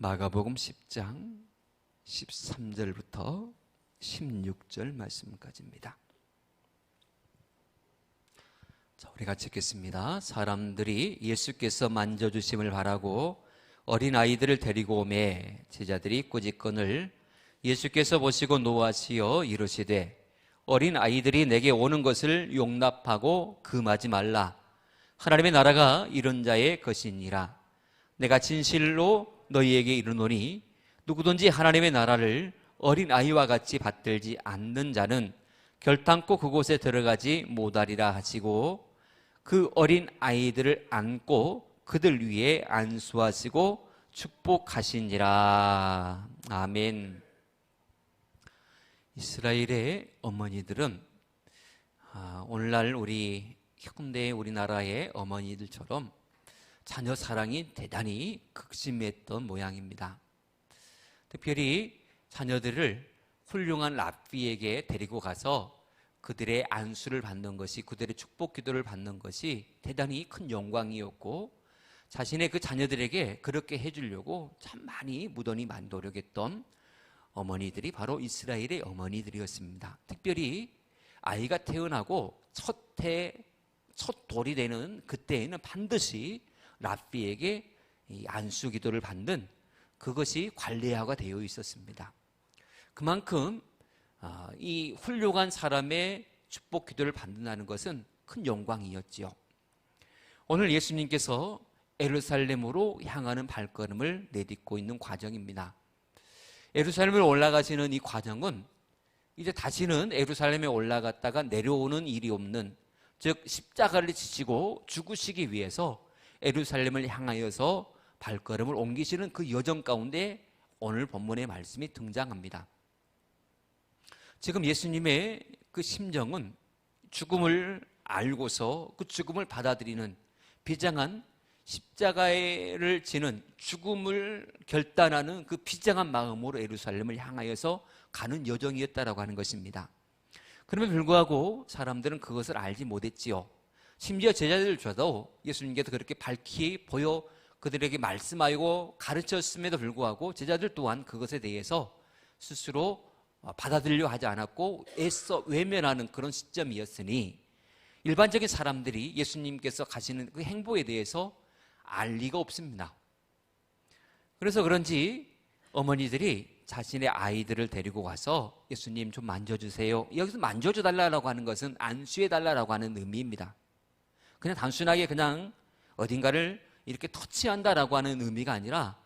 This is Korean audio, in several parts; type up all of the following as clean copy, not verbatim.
마가복음 10장 13절부터 16절 말씀까지입니다. 자, 우리 같이 읽겠습니다. 사람들이 예수께서 만져주심을 바라고 어린아이들을 데리고 오매 제자들이 꾸짖거늘 예수께서 보시고 노하시어 이르시되 어린아이들이 내게 오는 것을 용납하고 금하지 말라. 하나님의 나라가 이런 자의 것이니라. 내가 진실로 너희에게 이르노니 누구든지 하나님의 나라를 어린아이와 같이 받들지 않는 자는 결단코 그곳에 들어가지 못하리라 하시고 그 어린아이들을 안고 그들 위에 안수하시고 축복하시니라. 아멘. 이스라엘의 어머니들은 오늘날 우리 현대의 우리나라의 어머니들처럼 자녀 사랑이 대단히 극심했던 모양입니다. 특별히 자녀들을 훌륭한 랍비에게 데리고 가서 그들의 안수를 받는 것이, 그들의 축복 기도를 받는 것이 대단히 큰 영광이었고, 자신의 그 자녀들에게 그렇게 해주려고 참 많이 무던히 노력했던 어머니들이 바로 이스라엘의 어머니들이었습니다. 특별히 아이가 태어나고 첫 돌이 되는 그때에는 반드시 랍비에게 이 안수 기도를 받는 그것이 관례화가 되어 있었습니다. 그만큼 이 훌륭한 사람의 축복 기도를 받는다는 것은 큰 영광이었지요. 오늘 예수님께서 예루살렘으로 향하는 발걸음을 내딛고 있는 과정입니다. 예루살렘을 올라가시는 이 과정은 이제 다시는 예루살렘에 올라갔다가 내려오는 일이 없는, 즉 십자가를 지시고 죽으시기 위해서 예루살렘을 향하여서 발걸음을 옮기시는 그 여정 가운데 오늘 본문의 말씀이 등장합니다. 지금 예수님의 그 심정은 죽음을 알고서 그 죽음을 받아들이는 비장한 십자가를 지는 죽음을 결단하는 그 비장한 마음으로 예루살렘을 향하여서 가는 여정이었다라고 하는 것입니다. 그럼에도 불구하고 사람들은 그것을 알지 못했지요. 심지어 제자들조차도 예수님께서 그렇게 밝히 보여 그들에게 말씀하고 가르쳤음에도 불구하고 제자들 또한 그것에 대해서 스스로 받아들이려 하지 않았고 애써 외면하는 그런 시점이었으니 일반적인 사람들이 예수님께서 가시는 그 행보에 대해서 알 리가 없습니다. 그래서 그런지 어머니들이 자신의 아이들을 데리고 가서 예수님 좀 만져주세요. 여기서 만져줘달라고 하는 것은 안수해달라고 하는 의미입니다. 그냥 단순하게 그냥 어딘가를 이렇게 터치한다라고 하는 의미가 아니라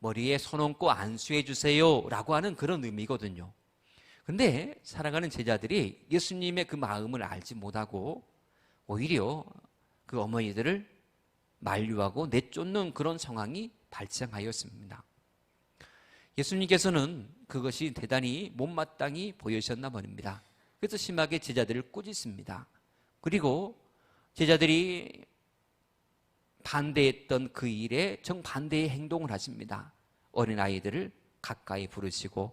머리에 손 얹고 안수해 주세요 라고 하는 그런 의미거든요. 그런데 사랑하는 제자들이 예수님의 그 마음을 알지 못하고 오히려 그 어머니들을 만류하고 내쫓는 그런 상황이 발생하였습니다. 예수님께서는 그것이 대단히 못마땅히 보이셨나 봅니다. 그래서 심하게 제자들을 꾸짖습니다. 그리고 제자들이 반대했던 그 일에 정반대의 행동을 하십니다. 어린아이들을 가까이 부르시고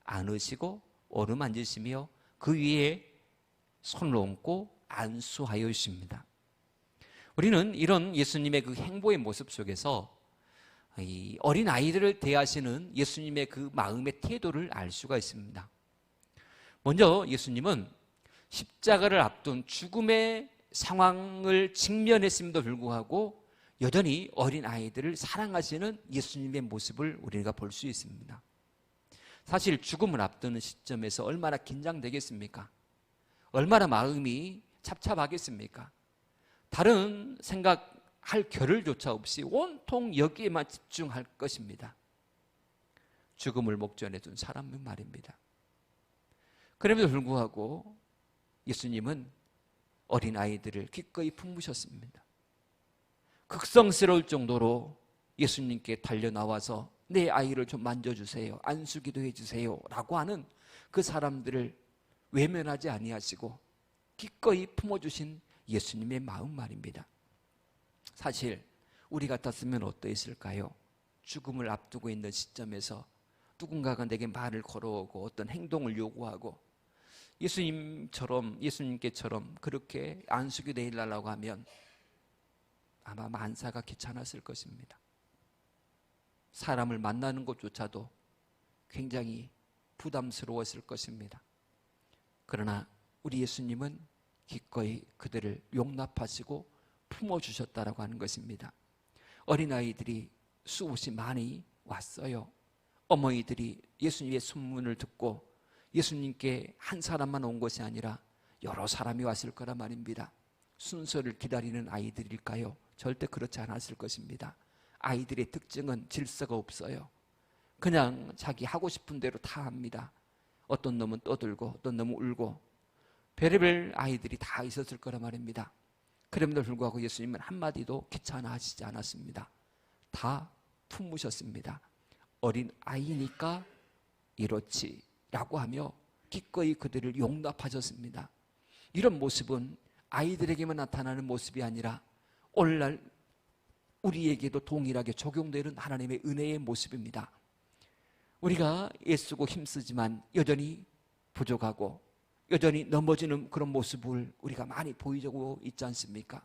안으시고 어루만지시며 그 위에 손을 얹고 안수하여 주십니다. 우리는 이런 예수님의 그 행보의 모습 속에서 이 어린아이들을 대하시는 예수님의 그 마음의 태도를 알 수가 있습니다. 먼저 예수님은 십자가를 앞둔 죽음의 상황을 직면했음에도 불구하고 여전히 어린아이들을 사랑하시는 예수님의 모습을 우리가 볼 수 있습니다. 사실 죽음을 앞두는 시점에서 얼마나 긴장되겠습니까? 얼마나 마음이 찹찹하겠습니까? 다른 생각할 겨를조차 없이 온통 여기에만 집중할 것입니다. 죽음을 목전에 둔 사람은 말입니다. 그럼에도 불구하고 예수님은 어린아이들을 기꺼이 품으셨습니다. 극성스러울 정도로 예수님께 달려나와서 내 아이를 좀 만져주세요, 안수기도 해주세요 라고 하는 그 사람들을 외면하지 아니하시고 기꺼이 품어주신 예수님의 마음 말입니다. 사실 우리 같았으면 어떠했을까요? 죽음을 앞두고 있는 시점에서 누군가가 내게 말을 걸어오고 어떤 행동을 요구하고 예수님께처럼 그렇게 안수기도 해달라고 하면 아마 만사가 귀찮았을 것입니다. 사람을 만나는 것조차도 굉장히 부담스러웠을 것입니다. 그러나 우리 예수님은 기꺼이 그들을 용납하시고 품어주셨다라고 하는 것입니다. 어린아이들이 수없이 많이 왔어요. 어머니들이 예수님의 소문을 듣고 예수님께 한 사람만 온 것이 아니라 여러 사람이 왔을 거란 말입니다. 순서를 기다리는 아이들일까요? 절대 그렇지 않았을 것입니다. 아이들의 특징은 질서가 없어요. 그냥 자기 하고 싶은 대로 다 합니다. 어떤 놈은 떠들고 어떤 놈은 울고 별의별 아이들이 다 있었을 거란 말입니다. 그럼에도 불구하고 예수님은 한마디도 귀찮아하시지 않았습니다. 다 품으셨습니다. 어린 아이니까 이렇지 라고 하며 기꺼이 그들을 용납하셨습니다. 이런 모습은 아이들에게만 나타나는 모습이 아니라 오늘날 우리에게도 동일하게 적용되는 하나님의 은혜의 모습입니다. 우리가 애쓰고 힘쓰지만 여전히 부족하고 여전히 넘어지는 그런 모습을 우리가 많이 보이고 있지 않습니까?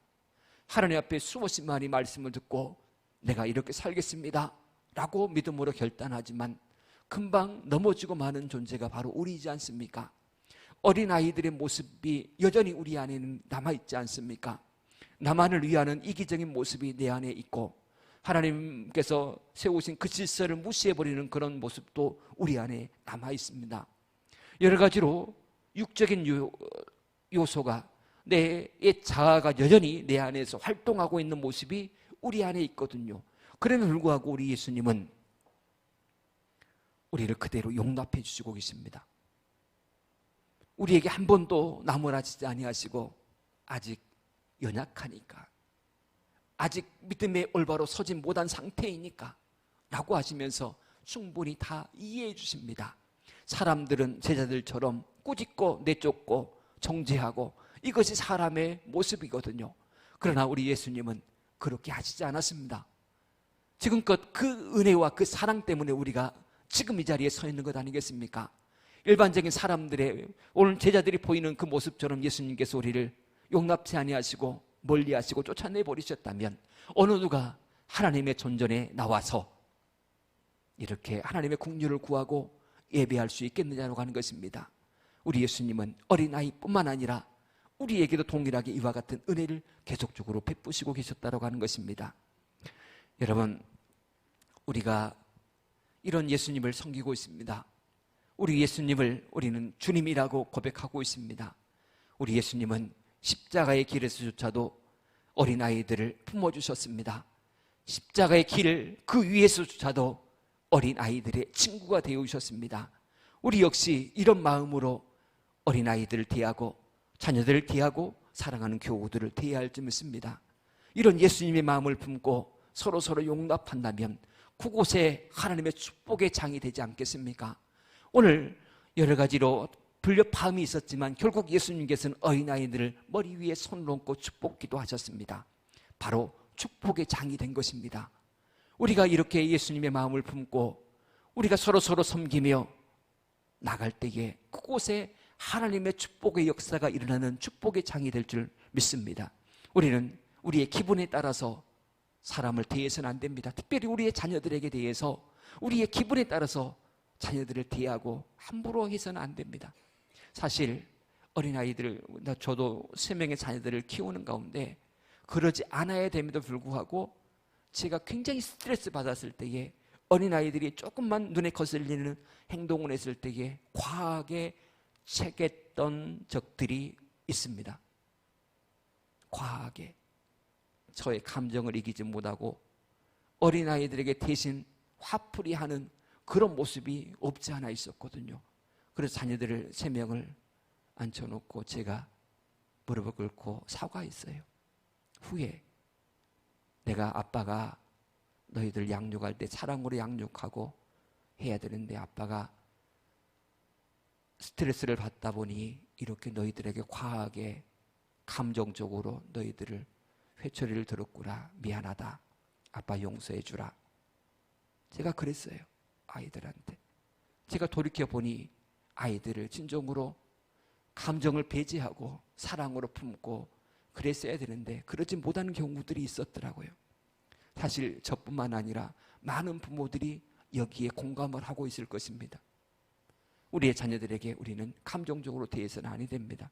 하나님 앞에 수없이 많이 말씀을 듣고 내가 이렇게 살겠습니다 라고 믿음으로 결단하지만 금방 넘어지고 마는 존재가 바로 우리이지 않습니까? 어린아이들의 모습이 여전히 우리 안에는 남아있지 않습니까? 나만을 위하는 이기적인 모습이 내 안에 있고 하나님께서 세우신 그 질서를 무시해버리는 그런 모습도 우리 안에 남아있습니다. 여러 가지로 육적인 요소가 내 자아가 여전히 내 안에서 활동하고 있는 모습이 우리 안에 있거든요. 그럼에도 불구하고 우리 예수님은 우리를 그대로 용납해 주시고 계십니다. 우리에게 한 번도 나무라지지 아니하시고 아직 연약하니까 아직 믿음의 올바로 서지 못한 상태이니까 라고 하시면서 충분히 다 이해해 주십니다. 사람들은 제자들처럼 꾸짖고 내쫓고 정죄하고 이것이 사람의 모습이거든요. 그러나 우리 예수님은 그렇게 하시지 않았습니다. 지금껏 그 은혜와 그 사랑 때문에 우리가 지금 이 자리에 서 있는 것 아니겠습니까? 일반적인 사람들의 오늘 제자들이 보이는 그 모습처럼 예수님께서 우리를 용납치 아니하시고 멀리하시고 쫓아내버리셨다면 어느 누가 하나님의 존전에 나와서 이렇게 하나님의 국류를 구하고 예배할 수 있겠느냐고 하는 것입니다. 우리 예수님은 어린아이뿐만 아니라 우리에게도 동일하게 이와 같은 은혜를 계속적으로 베푸시고 계셨다고 하는 것입니다. 여러분, 우리가 이런 예수님을 섬기고 있습니다. 우리 예수님을 우리는 주님이라고 고백하고 있습니다. 우리 예수님은 십자가의 길에서조차도 어린아이들을 품어주셨습니다. 십자가의 길 그 위에서조차도 어린아이들의 친구가 되어주셨습니다. 우리 역시 이런 마음으로 어린아이들을 대하고 자녀들을 대하고 사랑하는 교우들을 대해야 할 줄 믿습니다. 이런 예수님의 마음을 품고 서로 용납한다면 그곳에 하나님의 축복의 장이 되지 않겠습니까? 오늘 여러 가지로 불협화음이 있었지만 결국 예수님께서는 어린아이들을 머리 위에 손을 얹고 축복 기도하셨습니다. 바로 축복의 장이 된 것입니다. 우리가 이렇게 예수님의 마음을 품고 우리가 서로 섬기며 나갈 때에 그곳에 하나님의 축복의 역사가 일어나는 축복의 장이 될 줄 믿습니다. 우리는 우리의 기분에 따라서 사람을 대해서는 안 됩니다. 특별히 우리의 자녀들에게 대해서 우리의 기분에 따라서 자녀들을 대하고 함부로 해서는 안 됩니다. 사실 어린아이들을 저도 3명의 자녀들을 키우는 가운데 그러지 않아야 됨에도 불구하고 제가 굉장히 스트레스 받았을 때에 어린아이들이 조금만 눈에 거슬리는 행동을 했을 때에 과하게 책했던 적들이 있습니다. 과하게 저의 감정을 이기지 못하고 어린아이들에게 대신 화풀이 하는 그런 모습이 없지 않아 있었거든요. 그래서 자녀들을 3명을 앉혀놓고 제가 무릎을 꿇고 사과했어요. 후에 내가 아빠가 너희들 양육할 때 사랑으로 양육하고 해야 되는데 아빠가 스트레스를 받다 보니 이렇게 너희들에게 과하게 감정적으로 너희들을 회초리를 들었구나. 미안하다. 아빠 용서해 주라. 제가 그랬어요. 아이들한테. 제가 돌이켜보니 아이들을 진정으로 감정을 배제하고 사랑으로 품고 그랬어야 되는데 그러지 못하는 경우들이 있었더라고요. 사실 저뿐만 아니라 많은 부모들이 여기에 공감을 하고 있을 것입니다. 우리의 자녀들에게 우리는 감정적으로 대해서는 아니 됩니다.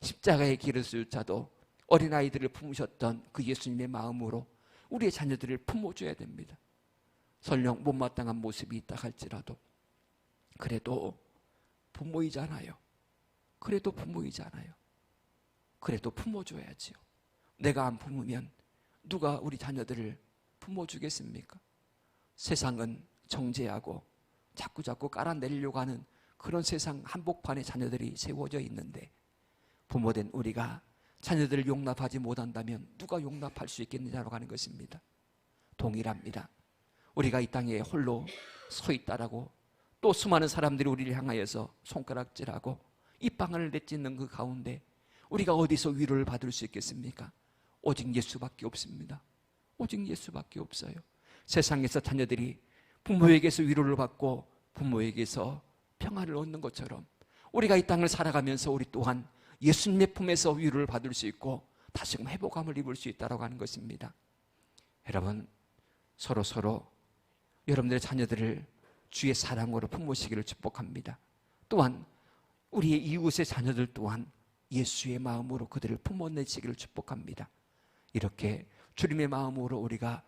십자가의 길을 쫓아도 어린아이들을 품으셨던 그 예수님의 마음으로 우리의 자녀들을 품어줘야 됩니다. 설령 못마땅한 모습이 있다 할지라도 그래도 부모이잖아요. 그래도 부모이잖아요. 그래도 품어줘야지요. 내가 안 품으면 누가 우리 자녀들을 품어주겠습니까? 세상은 정죄하고 자꾸 깔아내리려고 하는 그런 세상 한복판에 자녀들이 세워져 있는데 부모된 우리가 자녀들을 용납하지 못한다면 누가 용납할 수 있겠느냐고 하는 것입니다. 동일합니다. 우리가 이 땅에 홀로 서 있다라고 또 수많은 사람들이 우리를 향하여서 손가락질하고 입방아를 내찢는 그 가운데 우리가 어디서 위로를 받을 수 있겠습니까? 오직 예수밖에 없습니다. 오직 예수밖에 없어요. 세상에서 자녀들이 부모에게서 위로를 받고 부모에게서 평안을 얻는 것처럼 우리가 이 땅을 살아가면서 우리 또한 예수님의 품에서 위로를 받을 수 있고 다시금 회복감을 입을 수 있다고 하는 것입니다. 여러분, 서로 여러분들의 자녀들을 주의 사랑으로 품으시기를 축복합니다. 또한 우리의 이웃의 자녀들 또한 예수의 마음으로 그들을 품어내시기를 축복합니다. 이렇게 주님의 마음으로 우리가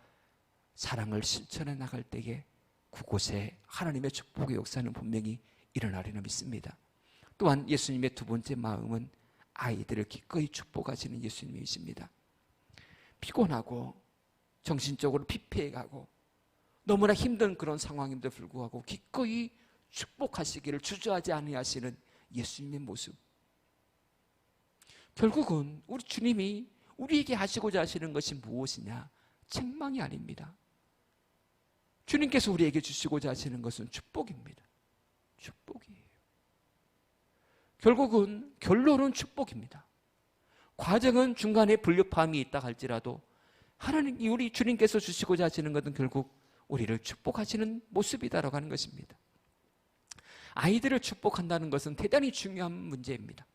사랑을 실천해 나갈 때에 그곳에 하나님의 축복의 역사는 분명히 일어나리라 믿습니다. 또한 예수님의 두 번째 마음은 아이들을 기꺼이 축복하시는 예수님이십니다. 피곤하고 정신적으로 피폐해가고 너무나 힘든 그런 상황임에도 불구하고 기꺼이 축복하시기를 주저하지 아니하시는 예수님의 모습. 결국은 우리 주님이 우리에게 하시고자 하시는 것이 무엇이냐? 책망이 아닙니다. 주님께서 우리에게 주시고자 하시는 것은 축복입니다. 축복이에요. 결국은 결론은 축복입니다. 과정은 중간에 불협화음이 있다 할지라도 하나님, 우리 주님께서 주시고자 하시는 것은 결국 우리를 축복하시는 모습이다라고 하는 것입니다. 아이들을 축복한다는 것은 대단히 중요한 문제입니다.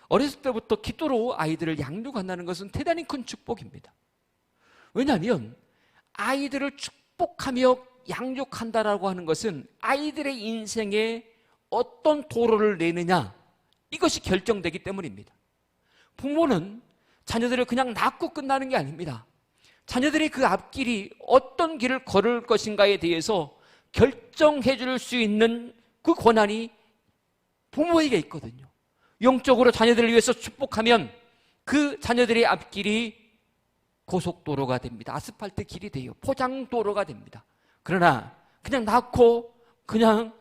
어렸을 때부터 기도로 아이들을 양육한다는 것은 대단히 큰 축복입니다. 왜냐하면 아이들을 축복하며 양육한다라고 하는 것은 아이들의 인생에 어떤 도로를 내느냐, 이것이 결정되기 때문입니다. 부모는 자녀들을 그냥 낳고 끝나는 게 아닙니다. 자녀들이 그 앞길이 어떤 길을 걸을 것인가에 대해서 결정해 줄 수 있는 그 권한이 부모에게 있거든요. 영적으로 자녀들을 위해서 축복하면 그 자녀들의 앞길이 고속도로가 됩니다. 아스팔트 길이 돼요. 포장도로가 됩니다. 그러나 그냥 낳고 그냥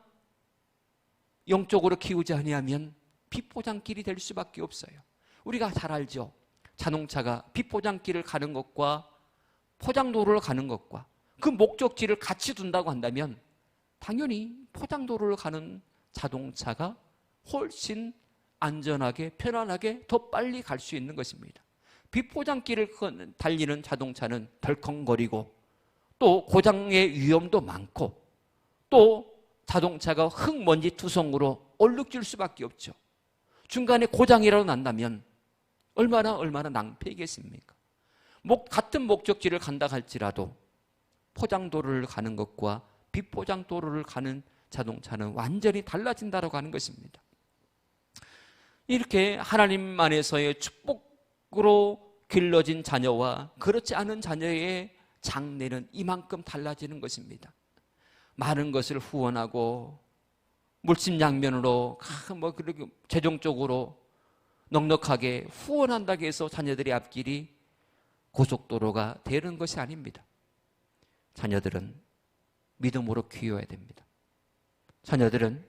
영적으로 키우지 아니하면 비포장길이 될 수밖에 없어요. 우리가 잘 알죠. 자동차가 비포장길을 가는 것과 포장도로를 가는 것과 그 목적지를 같이 둔다고 한다면 당연히 포장도로를 가는 자동차가 훨씬 안전하게 편안하게 더 빨리 갈 수 있는 것입니다. 비포장길을 달리는 자동차는 덜컹거리고 또 고장의 위험도 많고 또 자동차가 흙먼지 투성으로 얼룩질 수밖에 없죠. 중간에 고장이라도 난다면 얼마나 낭패이겠습니까? 같은 목적지를 간다 할지라도 포장도로를 가는 것과 비포장도로를 가는 자동차는 완전히 달라진다고 하는 것입니다. 이렇게 하나님 안에서의 축복으로 길러진 자녀와 그렇지 않은 자녀의 장래는 이만큼 달라지는 것입니다. 많은 것을 후원하고 물심양면으로 그렇게 재정적으로 넉넉하게 후원한다고 해서 자녀들의 앞길이 고속도로가 되는 것이 아닙니다. 자녀들은 믿음으로 키워야 됩니다. 자녀들은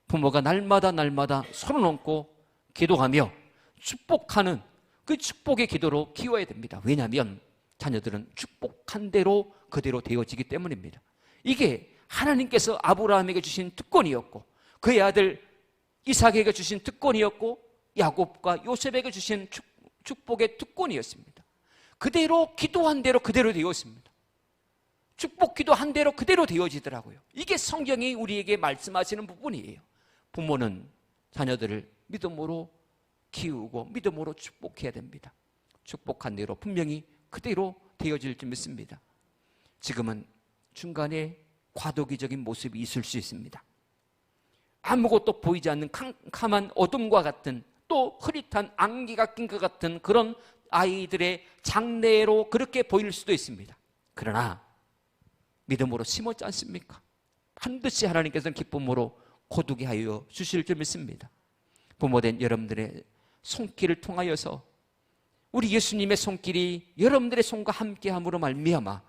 부모가 날마다 손을 얹고 기도하며 축복하는 그 축복의 기도로 키워야 됩니다. 왜냐하면 자녀들은 축복한 대로 그대로 되어지기 때문입니다. 이게 하나님께서 아브라함에게 주신 특권이었고 그의 아들 이삭에게 주신 특권이었고 야곱과 요셉에게 주신 축복의 특권이었습니다. 그대로 기도한 대로 그대로 되었습니다. 축복 기도한 대로 그대로 되어지더라고요. 이게 성경이 우리에게 말씀하시는 부분이에요. 부모는 자녀들을 믿음으로 키우고 믿음으로 축복해야 됩니다. 축복한 대로 분명히 그대로 되어질 줄 믿습니다. 지금은 중간에 과도기적인 모습이 있을 수 있습니다. 아무것도 보이지 않는 캄캄한 어둠과 같은, 또 흐릿한 안개가 낀 것 같은 그런 아이들의 장래로 그렇게 보일 수도 있습니다. 그러나 믿음으로 심었지 않습니까? 반드시 하나님께서는 기쁨으로 거두게 하여 주실 줄 믿습니다. 부모된 여러분들의 손길을 통하여서 우리 예수님의 손길이 여러분들의 손과 함께함으로 말미암아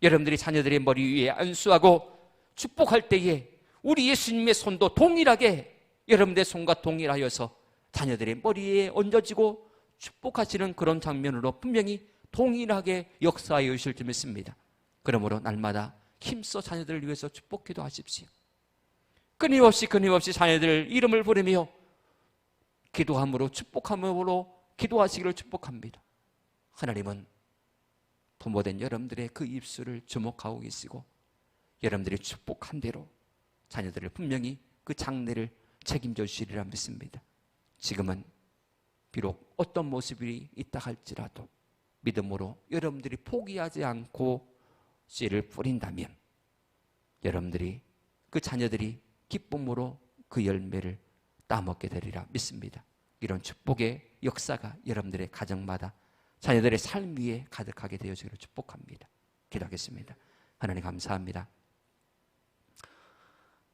여러분들이 자녀들의 머리 위에 안수하고 축복할 때에 우리 예수님의 손도 동일하게 여러분들의 손과 동일하여서 자녀들의 머리에 얹어지고 축복하시는 그런 장면으로 분명히 동일하게 역사하여 주실 줄 믿습니다. 그러므로 날마다 힘써 자녀들을 위해서 축복기도 하십시오. 끊임없이 자녀들 이름을 부르며 기도함으로 축복함으로 기도하시기를 축복합니다. 하나님은 부모된 여러분들의 그 입술을 주목하고 계시고 여러분들이 축복한 대로 자녀들을 분명히 그 장래를 책임져 주시리라 믿습니다. 지금은 비록 어떤 모습이 있다 할지라도 믿음으로 여러분들이 포기하지 않고 씨를 뿌린다면 여러분들이 그 자녀들이 기쁨으로 그 열매를 따먹게 되리라 믿습니다. 이런 축복의 역사가 여러분들의 가정마다 자녀들의 삶 위에 가득하게 되어지기를 축복합니다. 기도하겠습니다. 하나님 감사합니다.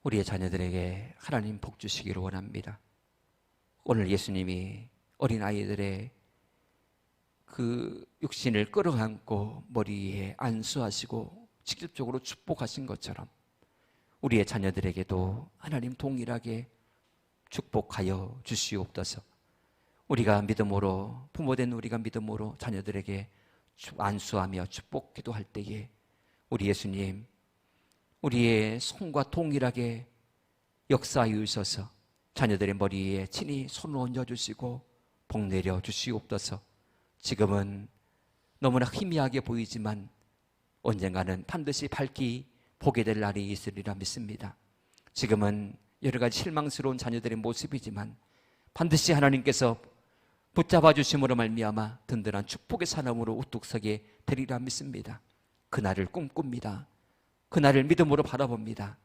우리의 자녀들에게 하나님 복 주시기를 원합니다. 오늘 예수님이 어린아이들의 그 육신을 끌어안고 머리에 안수하시고 직접적으로 축복하신 것처럼 우리의 자녀들에게도 하나님 동일하게 축복하여 주시옵소서. 우리가 믿음으로, 부모된 우리가 믿음으로 자녀들에게 안수하며 축복 기도할 때에 우리 예수님 우리의 손과 동일하게 역사하여 주셔서 자녀들의 머리에 친히 손을 얹어주시고 복 내려 주시옵소서. 지금은 너무나 희미하게 보이지만 언젠가는 반드시 밝히 보게 될 날이 있으리라 믿습니다. 지금은 여러 가지 실망스러운 자녀들의 모습이지만 반드시 하나님께서 붙잡아 주심으로 말미암아 든든한 축복의 사람으로 우뚝 서게 되리라 믿습니다. 그날을 꿈꿉니다. 그날을 믿음으로 바라봅니다.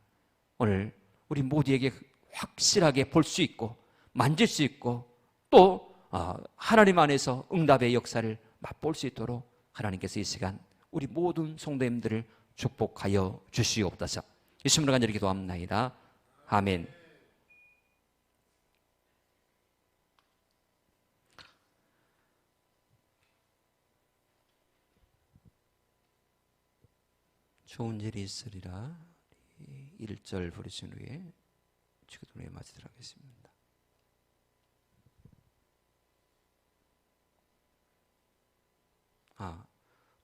오늘 우리 모두에게 확실하게 볼 수 있고 만질 수 있고 또 하나님 안에서 응답의 역사를 맛볼 수 있도록 하나님께서 이 시간 우리 모든 성도님들을 축복하여 주시옵소서. 예수님으로 간절히 기도합나이다. 아멘. 좋은 일이 있으리라 1절 부르신 후에 기도를 마치도록 하겠습니다.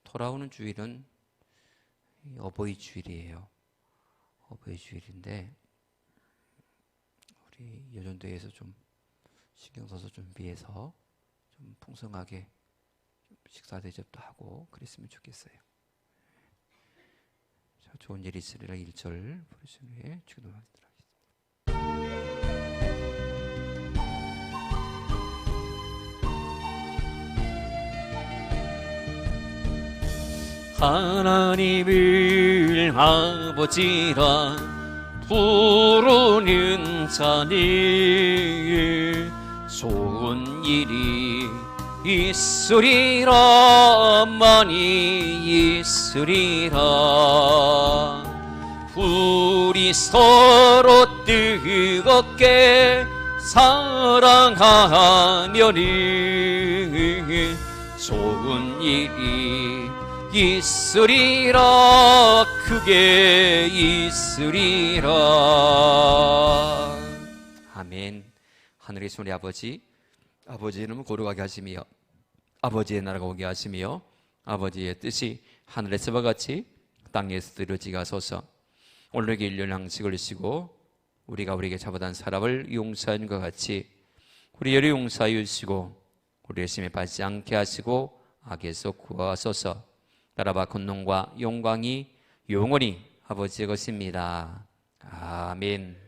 돌아오는 주일은 어버이 주일이에요. 어버이 주일인데 우리 여전도에서 좀 신경 써서 준비해서 좀 풍성하게 식사 대접도 하고 그랬으면 좋겠어요. 자, 좋은 일이 있으리라 1절 부르신 후에 기도를 마치도록 하겠습니다. 하나님을 아버지라 부르는 자는 좋은 일이 있으리라 많이 있으리라. 우리 서로 뜨겁게 사랑하면은 좋은 일이 있으리라 크게 있으리라. 아멘. 하늘의 소리 아버지, 아버지의 이름을 거룩하게 하시며 아버지의 나라가 오게 하시며 아버지의 뜻이 하늘에서와 같이 땅에서 이루어지게 하소서. 오늘에게 일용 양식을 주시고 우리가 우리에게 잘못한 사람을 용서한 것 같이 우리를 용서하여 주시고 우리의 심에 빠지지 않게 하시고 악에서 구하소서. 나라와 권능과 영광이 영원히 아버지의 것입니다. 아멘.